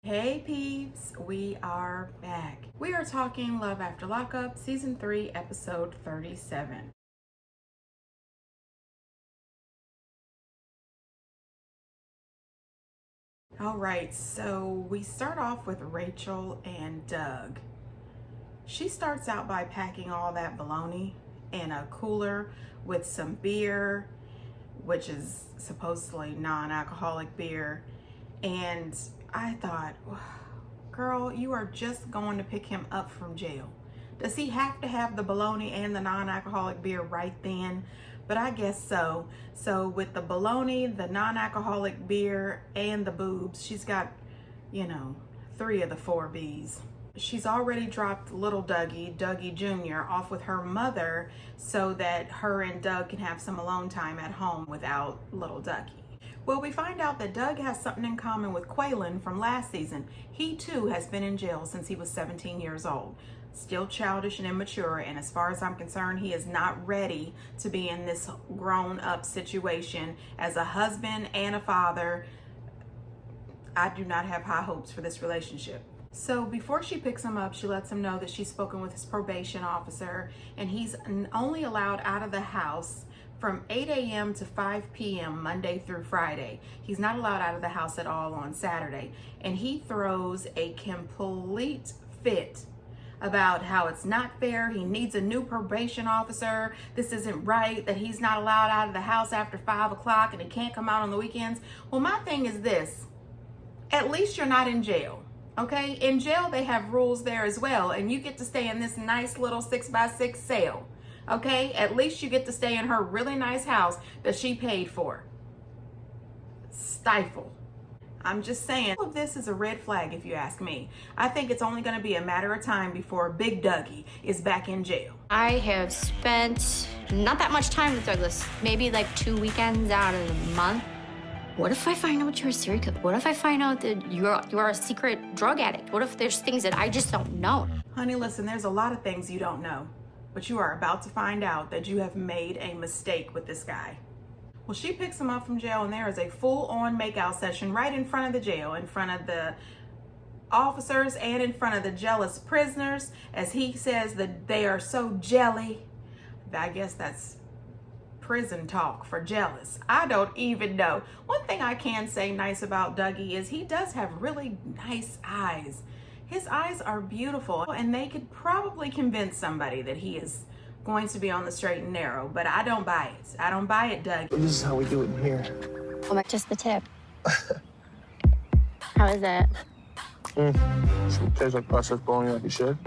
Hey peeps, we are back. We are talking Love After Lockup, Season 3, Episode 37. All right, so we start off with Rachel and Doug. She starts out by packing all that bologna in a cooler with some beer, which is supposedly non-alcoholic beer. And I thought, girl, you are just going to pick him up from jail. Does he have to have the bologna and the non-alcoholic beer right then? But I guess so. So with the bologna, the non-alcoholic beer, and the boobs, she's got, 3 of the 4 B's. She's already dropped little Dougie Jr., off with her mother so that her and Doug can have some alone time at home without little Dougie. Well, we find out that Doug has something in common with Quaylen from last season. He too has been in jail since he was 17 years old. Still childish and immature, and as far as I'm concerned, he is not ready to be in this grown-up situation as a husband and a father. I do not have high hopes for this relationship. So before she picks him up, she lets him know that she's spoken with his probation officer, and he's only allowed out of the house from 8 a.m. to 5 p.m. Monday through Friday. He's not allowed out of the house at all on Saturday. And he throws a complete fit about how it's not fair. He needs a new probation officer. This isn't right, that he's not allowed out of the house after 5 o'clock and he can't come out on the weekends. Well, my thing is this. At least you're not in jail. Okay? In jail, they have rules there as well. And you get to stay in this nice little 6x6 cell. Okay, at least you get to stay in her really nice house that she paid for. Stifle. I'm just saying, all of this is a red flag if you ask me. I think it's only going to be a matter of time before Big Dougie is back in jail. I have spent not that much time with Douglas, maybe like 2 weekends out of the month. What if I find out you're a serial killer? What if I find out that you are a secret drug addict? What if there's things that I just don't know? Honey, listen, there's a lot of things you don't know. But you are about to find out that you have made a mistake with this guy. Well, she picks him up from jail, and there is a full-on makeout session right in front of the jail, in front of the officers and in front of the jealous prisoners, as he says that they are so jelly. I guess that's prison talk for jealous. I don't even know. One thing I can say nice about Dougie is he does have really nice eyes. His eyes are beautiful, and they could probably convince somebody that he is going to be on the straight and narrow, but I don't buy it. I don't buy it, Doug. This is how we do it in here. Oh, just the tip. How is that? So it tastes like processed bologna like you should.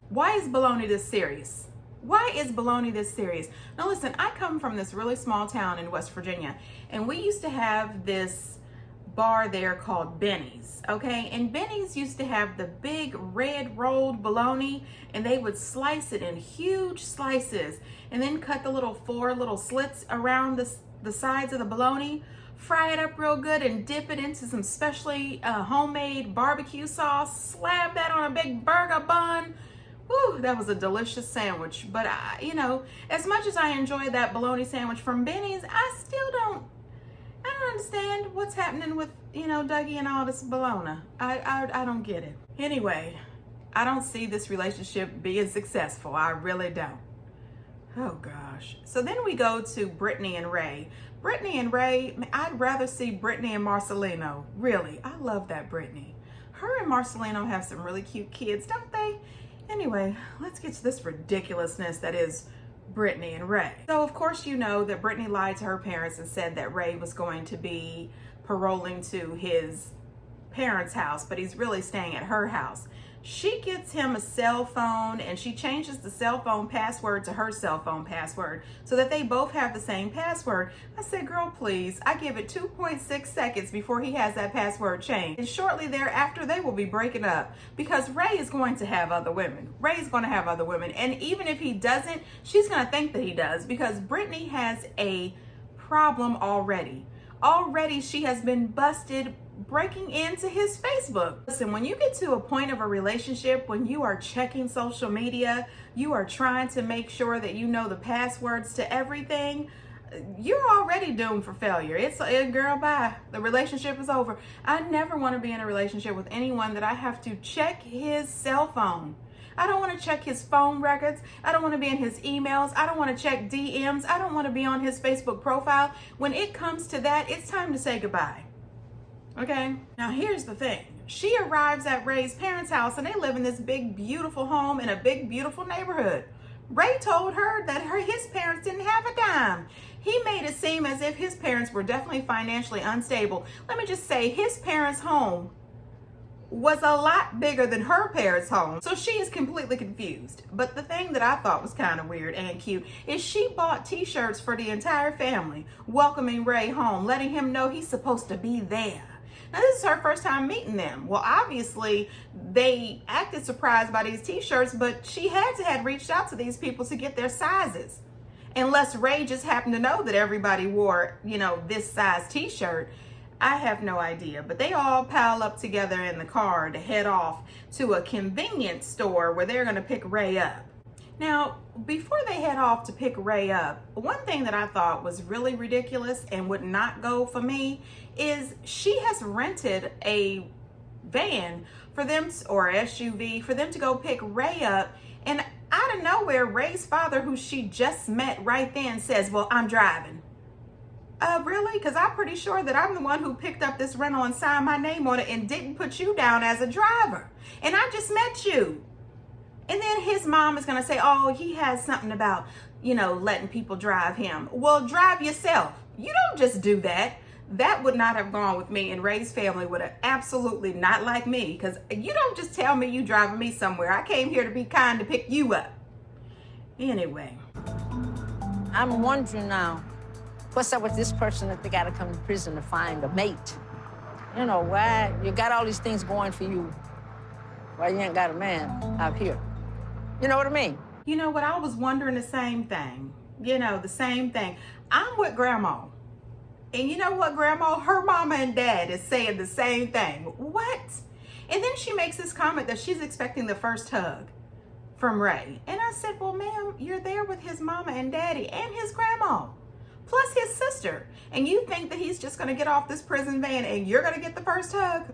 Why is bologna this serious? Why is bologna this serious? Now listen, I come from this really small town in West Virginia, and we used to have this bar there called Benny's, okay? And Benny's used to have the big red rolled bologna, and they would slice it in huge slices and then cut the 4 little slits around the sides of the bologna, fry it up real good and dip it into some specially homemade barbecue sauce, slap that on a big burger bun. Woo, that was a delicious sandwich. But as much as I enjoyed that bologna sandwich from Benny's, I don't understand what's happening with, Dougie and all this bologna. I don't get it. Anyway, I don't see this relationship being successful. I really don't. Oh gosh. So then we go to Brittany and Ray. Brittany and Ray, I'd rather see Brittany and Marcelino. Really, I love that Brittany. Her and Marcelino have some really cute kids, don't they? Anyway, let's get to this ridiculousness that is Brittany and Ray. So of course you know that Brittany lied to her parents and said that Ray was going to be paroling to his parents' house, but he's really staying at her house. She gets him a cell phone, and she changes the cell phone password to her cell phone password so that they both have the same password. I said, girl, please. I give it 2.6 seconds before he has that password changed. And shortly thereafter, they will be breaking up because Ray is going to have other women. Ray is going to have other women. And even if he doesn't, she's going to think that he does because Brittany has a problem already. Already she has been busted breaking into his Facebook. Listen, when you get to a point of a relationship, when you are checking social media, you are trying to make sure that you know the passwords to everything, you're already doomed for failure. It's a girl, bye. The relationship is over. I never want to be in a relationship with anyone that I have to check his cell phone. I don't want to check his phone records. I don't want to be in his emails. I don't want to check DMs. I don't want to be on his Facebook profile. When it comes to that, it's time to say goodbye. Okay? Now here's the thing. She arrives at Ray's parents' house and they live in this big, beautiful home in a big, beautiful neighborhood. Ray told her that his parents didn't have a dime. He made it seem as if his parents were definitely financially unstable. Let me just say, his parents' home was a lot bigger than her parents' home. So she is completely confused. But the thing that I thought was kind of weird and cute is she bought t-shirts for the entire family, welcoming Ray home, letting him know he's supposed to be there. Now, this is her first time meeting them. Well, obviously, they acted surprised by these t-shirts, but she had to have reached out to these people to get their sizes. Unless Ray just happened to know that everybody wore, this size t-shirt. I have no idea. But they all pile up together in the car to head off to a convenience store where they're going to pick Ray up. Now, before they head off to pick Ray up, one thing that I thought was really ridiculous and would not go for me is she has rented a van for them, or SUV, for them to go pick Ray up. And out of nowhere, Ray's father, who she just met right then, says, well, I'm driving. Really? Because I'm pretty sure that I'm the one who picked up this rental and signed my name on it and didn't put you down as a driver. And I just met you. And then his mom is going to say, oh, he has something about, letting people drive him. Well, drive yourself. You don't just do that. That would not have gone with me, and Ray's family would have absolutely not liked me, because you don't just tell me you driving me somewhere. I came here to be kind to pick you up. Anyway. I'm wondering now, what's up with this person that they got to come to prison to find a mate? Why you got all these things going for you, why you ain't got a man out here? You know what I mean? You know what? I was wondering the same thing. The same thing. I'm with Grandma. And you know what, Grandma? Her mama and dad is saying the same thing. What? And then she makes this comment that she's expecting the first hug from Ray. And I said, well, ma'am, you're there with his mama and daddy and his grandma, plus his sister. And you think that he's just going to get off this prison van and you're going to get the first hug?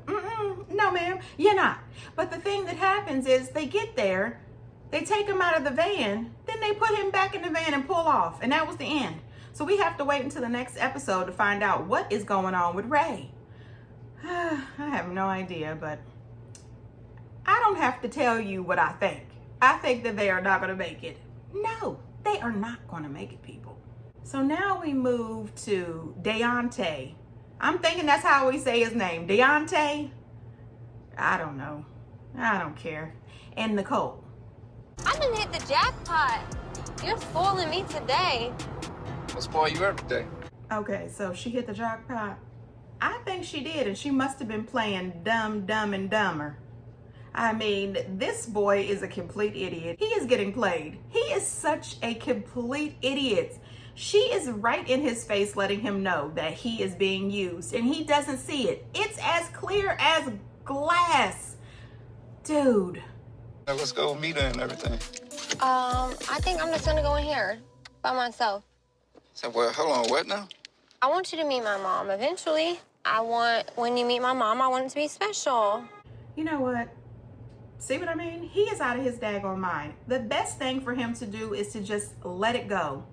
No, ma'am, you're not. But the thing that happens is they get there, they take him out of the van, then they put him back in the van and pull off. And that was the end. So we have to wait until the next episode to find out what is going on with Ray. I have no idea, but I don't have to tell you what I think. I think that they are not going to make it. No, they are not going to make it, people. So now we move to Deontay. I'm thinking that's how we say his name. Deontay? I don't know. I don't care. And Nicole. I done hit the jackpot. You're spoiling me today. I spoil you every day. Okay, so she hit the jackpot. I think she did, and she must have been playing Dumb, Dumb, and Dumber. I mean, this boy is a complete idiot. He is getting played. He is such a complete idiot. She is right in his face letting him know that he is being used, and he doesn't see it. It's as clear as glass. Dude. Let's go meet her and everything. I think I'm just gonna go in here by myself. So, well, hold on, what now? I want you to meet my mom eventually. When you meet my mom, I want it to be special. You know what? See what I mean? He is out of his daggone mind. The best thing for him to do is to just let it go.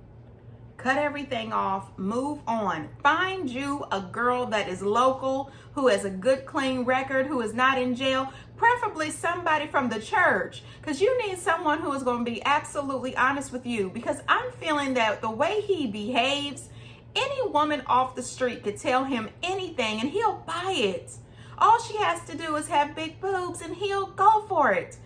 Cut everything off, move on. Find you a girl that is local, who has a good, clean record, who is not in jail, preferably somebody from the church, because you need someone who is going to be absolutely honest with you, because I'm feeling that the way he behaves, any woman off the street could tell him anything and he'll buy it. All she has to do is have big boobs and he'll go for it.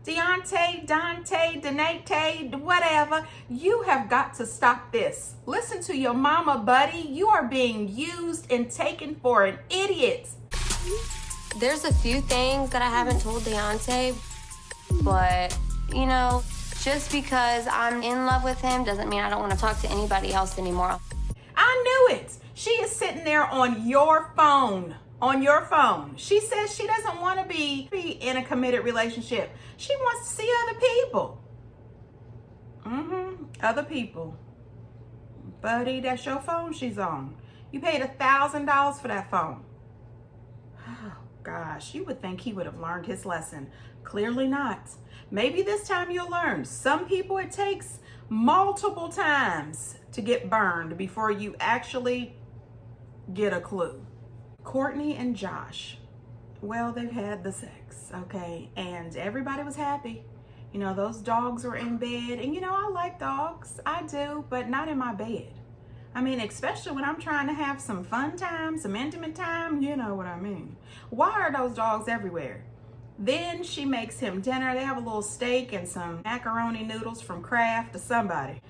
Deontay, Dante, Deontay, whatever, you have got to stop this. Listen to your mama, buddy. You are being used and taken for an idiot. There's a few things that I haven't told Deontay, but, just because I'm in love with him doesn't mean I don't want to talk to anybody else anymore. I knew it. She is sitting there on your phone. On your phone. She says she doesn't want to be in a committed relationship. She wants to see other people. Other people. Buddy, that's your phone she's on. You paid $1,000 for that phone. Oh, gosh, you would think he would have learned his lesson. Clearly not. Maybe this time you'll learn. Some people, it takes multiple times to get burned before you actually get a clue. Courtney and Josh, well, they've had the sex, okay? And everybody was happy. You know, those dogs were in bed. And, you know, I like dogs. I do, but not in my bed. I mean, especially when I'm trying to have some fun time, some intimate time, you know what I mean. Why are those dogs everywhere? Then she makes him dinner. They have a little steak and some macaroni noodles from Kraft to somebody.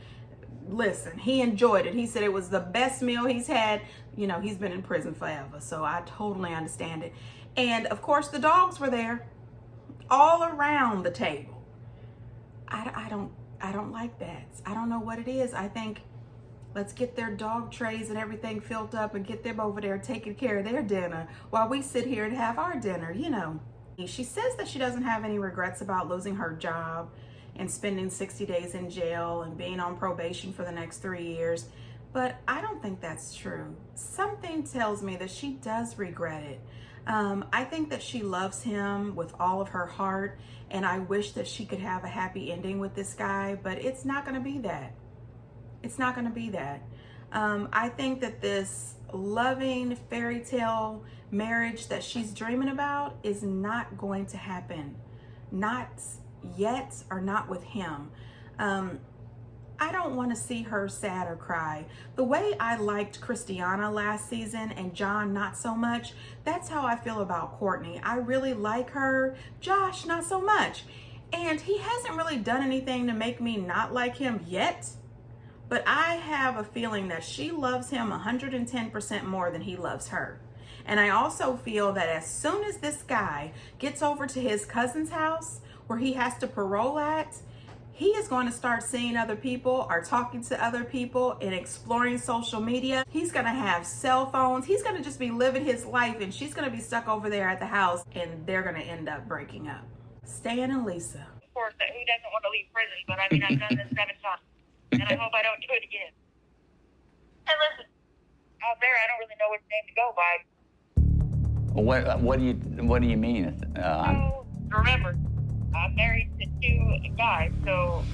Listen, he enjoyed it. He said it was the best meal he's had. You know, he's been in prison forever, so I totally understand it. And of course, the dogs were there all around the table. I don't like that. I don't know what it is. I think let's get their dog trays and everything filled up and get them over there taking care of their dinner while we sit here and have our dinner, you know. She says that she doesn't have any regrets about losing her job and spending 60 days in jail and being on probation for the next 3 years. But I don't think that's true. Something tells me that she does regret it. I think that she loves him with all of her heart, and I wish that she could have a happy ending with this guy, but it's not going to be that. It's not going to be that. I think that this loving fairy tale marriage that she's dreaming about is not going to happen. Not yet, or not with him. I don't want to see her sad or cry. The way I liked Christiana last season and John not so much, that's how I feel about Courtney. I really like her. Josh, not so much. And he hasn't really done anything to make me not like him yet. But I have a feeling that she loves him 110% more than he loves her. And I also feel that as soon as this guy gets over to his cousin's house where he has to parole at, he is going to start seeing other people or talking to other people and exploring social media. He's going to have cell phones. He's going to just be living his life, and she's going to be stuck over there at the house, and they're going to end up breaking up. Stan and Lisa. Of course, who doesn't want to leave prison? But I mean, I've done this 7 times, and I hope I don't do it again. And listen, out there, I don't really know which name to go by. What do you mean? So, remember, I'm married to 2 guys, so...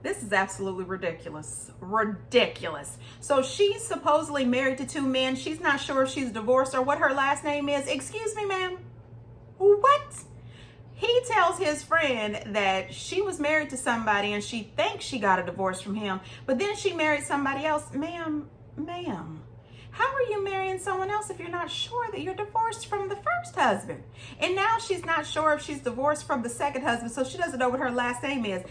This is absolutely ridiculous. Ridiculous. So she's supposedly married to 2 men. She's not sure if she's divorced or what her last name is. Excuse me, ma'am. What? He tells his friend that she was married to somebody and she thinks she got a divorce from him, but then she married somebody else. Ma'am, how are you marrying someone else if you're not sure that you're divorced from the first husband? And now she's not sure if she's divorced from the second husband, so she doesn't know what her last name is.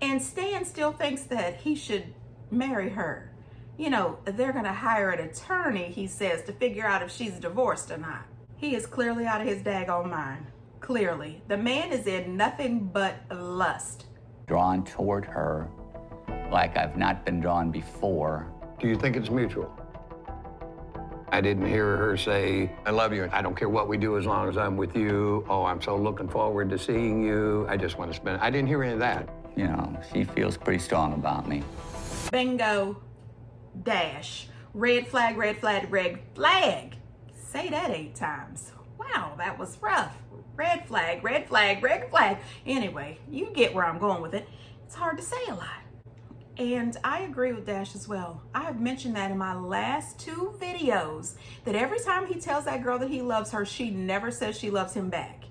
And Stan still thinks that he should marry her. You know, they're going to hire an attorney, he says, to figure out if she's divorced or not. He is clearly out of his daggone mind. Clearly. The man is in nothing but lust. Drawn toward her like I've not been drawn before. Do you think it's mutual? I didn't hear her say, I love you. I don't care what we do as long as I'm with you. Oh, I'm so looking forward to seeing you. I just want to spend... I didn't hear any of that. You know, she feels pretty strong about me. Bingo. Dash. Red flag, red flag, red flag. Say that 8 times. Wow, that was rough. Red flag, red flag, red flag. Anyway, you get where I'm going with it. It's hard to say a lot. And I agree with Dash as well. I have mentioned that in my last 2 videos, that every time he tells that girl that he loves her, she never says she loves him back.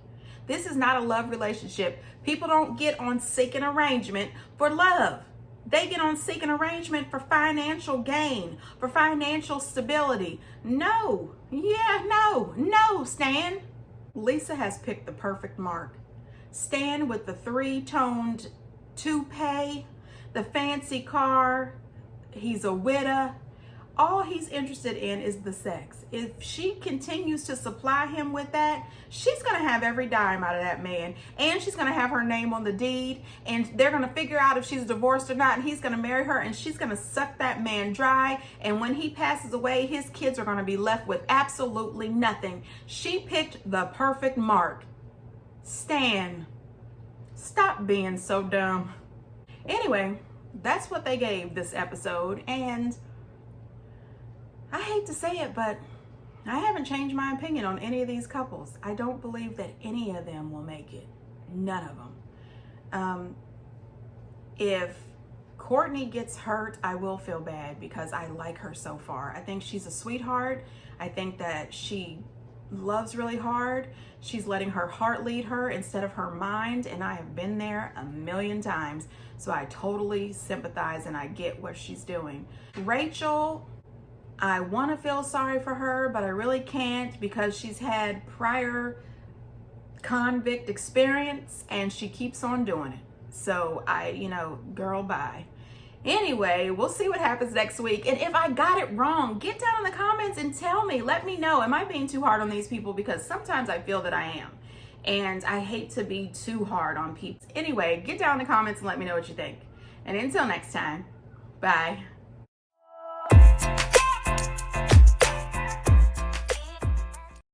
This is not a love relationship. People don't get on seeking arrangement for love. They get on seeking arrangement for financial gain, for financial stability. No, no, Stan. Lisa has picked the perfect mark. Stan with the 3-toned toupee, the fancy car, he's a widow. All he's interested in is the sex. If she continues to supply him with that, she's gonna have every dime out of that man, and she's gonna have her name on the deed, and they're gonna figure out if she's divorced or not, and he's gonna marry her, and she's gonna suck that man dry, and when he passes away, his kids are gonna be left with absolutely nothing. She picked the perfect mark. Stan, stop being so dumb. Anyway, that's what they gave this episode, and I hate to say it, but I haven't changed my opinion on any of these couples. I don't believe that any of them will make it. None of them. If Courtney gets hurt, I will feel bad because I like her so far. I think she's a sweetheart. I think that she loves really hard. She's letting her heart lead her instead of her mind, and I have been there a million times, so I totally sympathize and I get what she's doing. Rachel, I want to feel sorry for her, but I really can't because she's had prior convict experience and she keeps on doing it. So girl, bye. Anyway, we'll see what happens next week. And if I got it wrong, get down in the comments and tell me. Let me know. Am I being too hard on these people? Because sometimes I feel that I am. And I hate to be too hard on people. Anyway, get down in the comments and let me know what you think. And until next time, bye.